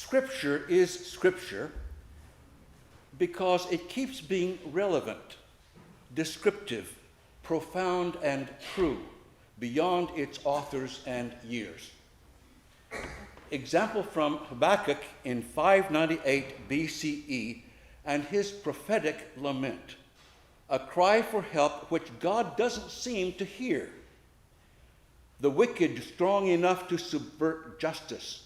Scripture is Scripture because it keeps being relevant, descriptive, profound, and true beyond its authors and years. Example from Habakkuk in 598 BCE and his prophetic lament, a cry for help which God doesn't seem to hear. The wicked strong enough to subvert justice,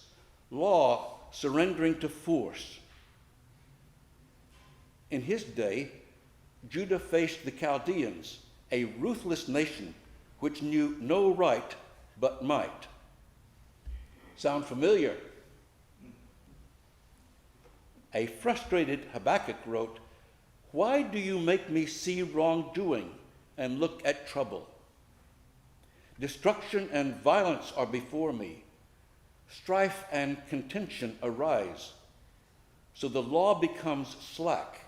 law surrendering to force. In his day, Judah faced the Chaldeans, a ruthless nation which knew no right but might. Sound familiar? A frustrated Habakkuk wrote, "Why do you make me see wrongdoing and look at trouble? Destruction and violence are before me. Strife and contention arise. So the law becomes slack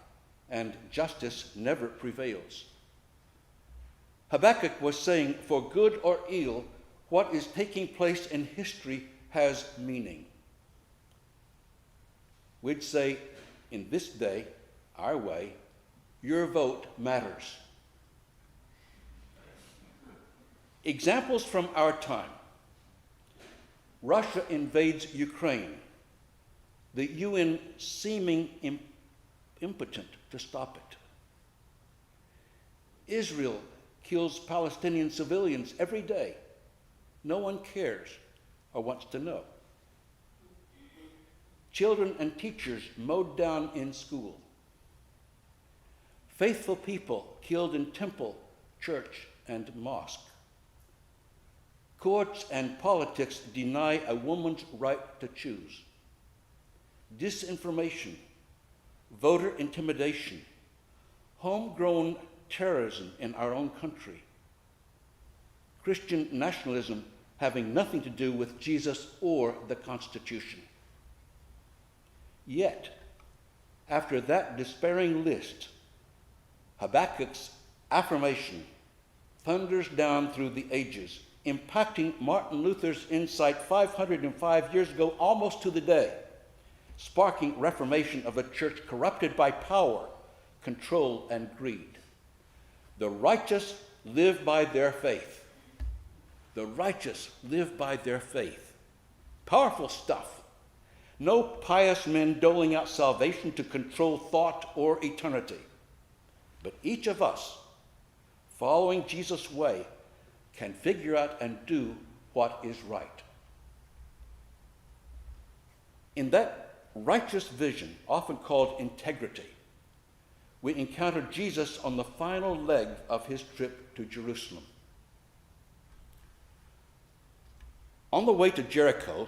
and justice never prevails." Habakkuk was saying, for good or ill, what is taking place in history has meaning. We'd say, in this day, our way, your vote matters. Examples from our time. Russia invades Ukraine, the UN seeming impotent to stop it. Israel kills Palestinian civilians every day. No one cares or wants to know. Children and teachers mowed down in school. Faithful people killed in temple, church, and mosque. Courts and politics deny a woman's right to choose. Disinformation, voter intimidation, homegrown terrorism in our own country. Christian nationalism having nothing to do with Jesus or the Constitution. Yet, after that despairing list, Habakkuk's affirmation thunders down through the ages, impacting Martin Luther's insight 505 years ago almost to the day, sparking reformation of a church corrupted by power, control, and greed. The righteous live by their faith. The righteous live by their faith. Powerful stuff. No pious men doling out salvation to control thought or eternity. But each of us, following Jesus' way, can figure out and do what is right. In that righteous vision, often called integrity, we encounter Jesus on the final leg of his trip to Jerusalem. On the way to Jericho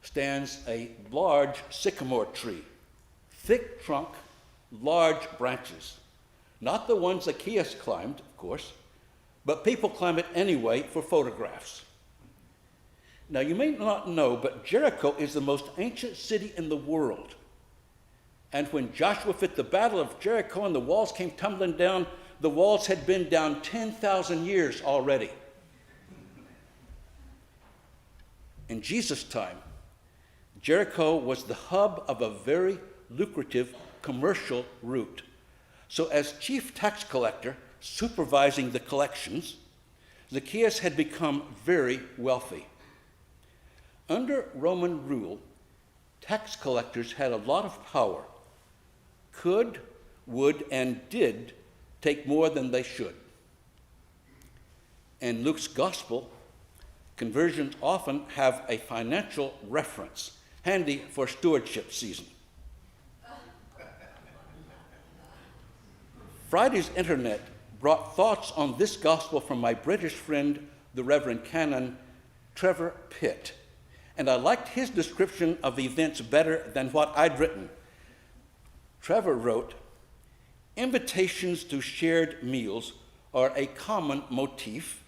stands a large sycamore tree, thick trunk, large branches. Not the ones Zacchaeus climbed, of course, but people climb it anyway for photographs. Now, you may not know, but Jericho is the most ancient city in the world. And when Joshua fit the battle of Jericho and the walls came tumbling down, the walls had been down 10,000 years already. In Jesus' time, Jericho was the hub of a very lucrative commercial route. So as chief tax collector supervising the collections, Zacchaeus had become very wealthy. Under Roman rule, tax collectors had a lot of power, could, would, and did take more than they should. In Luke's gospel, conversions often have a financial reference, handy for stewardship season. Friday's internet brought thoughts on this gospel from my British friend, the Reverend Canon Trevor Pitt, and I liked his description of events better than what I'd written. Trevor wrote, "Invitations to shared meals are a common motif,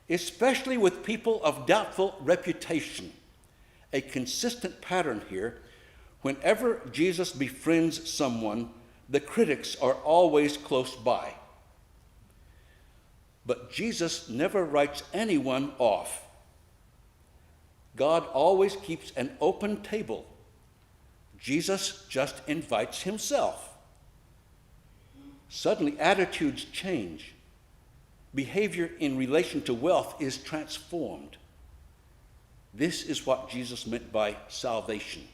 especially with people of doubtful reputation. A consistent pattern here, whenever Jesus befriends someone, the critics are always close by. But Jesus never writes anyone off. God always keeps an open table Jesus just invites himself. Suddenly, attitudes change. Behavior in relation to wealth is transformed. This is what Jesus meant by salvation.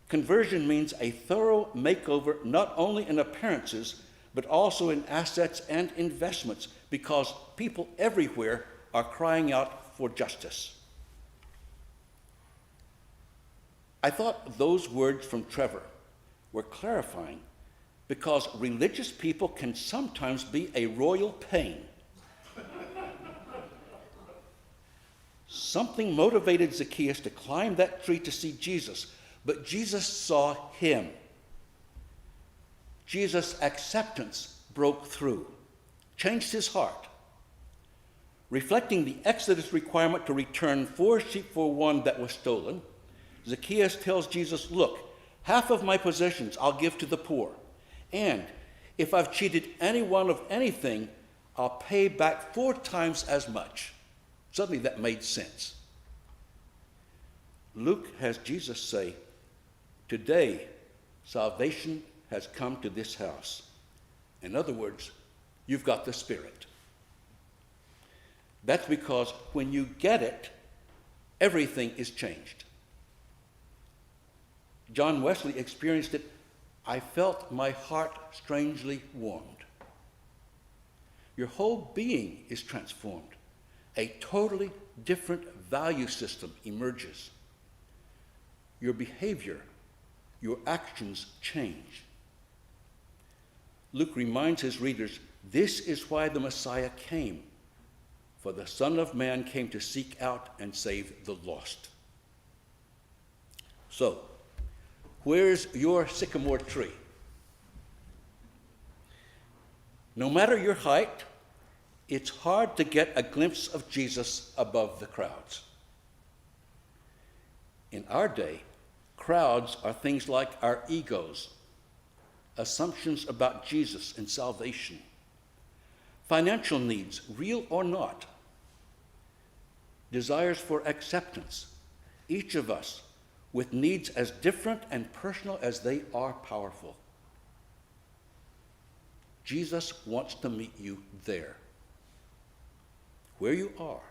Conversion means a thorough makeover, not only in appearances, but also in assets and investments, because people everywhere are crying out for justice. I thought those words from Trevor were clarifying, because religious people can sometimes be a royal pain. Something motivated Zacchaeus to climb that tree to see Jesus, but Jesus saw him. Jesus' acceptance broke through, changed his heart. Reflecting the Exodus requirement to return 4 sheep for one that was stolen, Zacchaeus tells Jesus, "Look, half of my possessions I'll give to the poor, and if I've cheated anyone of anything, I'll pay back 4 times as much." Suddenly that made sense. Luke has Jesus say, "Today, salvation has come to this house." In other words, you've got the Spirit. That's because when you get it, everything is changed. John Wesley experienced it. "I felt my heart strangely warmed." Your whole being is transformed. A totally different value system emerges. Your behavior, your actions change. Luke reminds his readers, this is why the Messiah came. For the Son of Man came to seek out and save the lost. So, where's your sycamore tree? No matter your height, it's hard to get a glimpse of Jesus above the crowds. In our day, crowds are things like our egos, assumptions about Jesus and salvation, financial needs, real or not, desires for acceptance, each of us with needs as different and personal as they are powerful. Jesus wants to meet you there, where you are,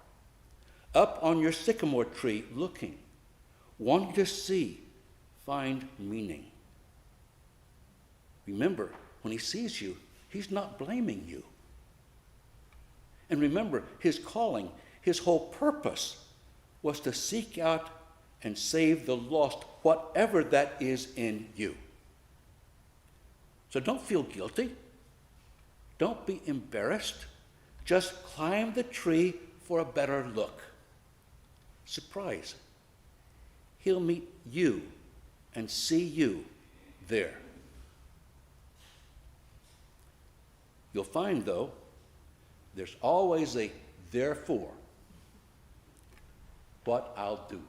up on your sycamore tree looking, wanting to see, find meaning. Remember, when he sees you, he's not blaming you. And remember, his calling, his whole purpose was to seek out and save the lost, whatever that is in you. So don't feel guilty. Don't be embarrassed. Just climb the tree for a better look. Surprise. He'll meet you and see you there. You'll find, though, there's always a therefore. What I'll do.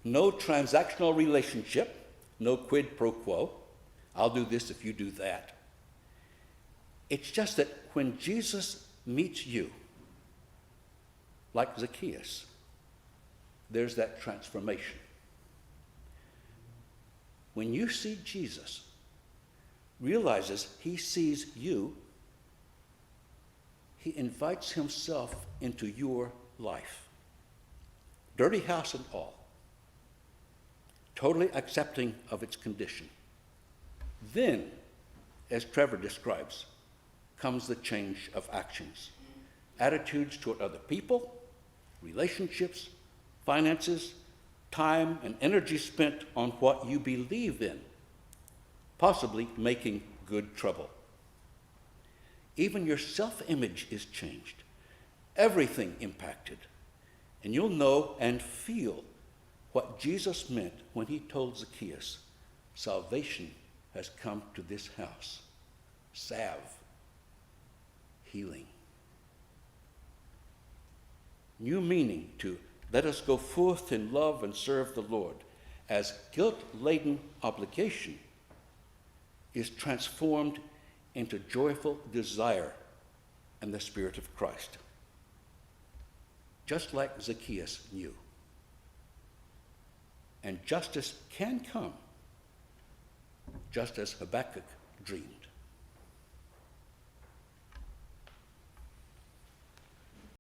No transactional relationship, no quid pro quo. I'll do this if you do that. It's just that when Jesus meets you, like Zacchaeus, there's that transformation. When you see Jesus, realizes he sees you, he invites himself into your life. Dirty house and all. Totally accepting of its condition. Then, as Trevor describes, comes the change of actions. Attitudes toward other people, relationships, finances, time and energy spent on what you believe in, possibly making good trouble. Even your self-image is changed. Everything impacted. And you'll know and feel what Jesus meant when he told Zacchaeus, salvation has come to this house. Salve. Healing. New meaning to let us go forth in love and serve the Lord, as guilt-laden obligation is transformed into joyful desire and the Spirit of Christ. Just like Zacchaeus knew. and justice can come, just as Habakkuk dreamed.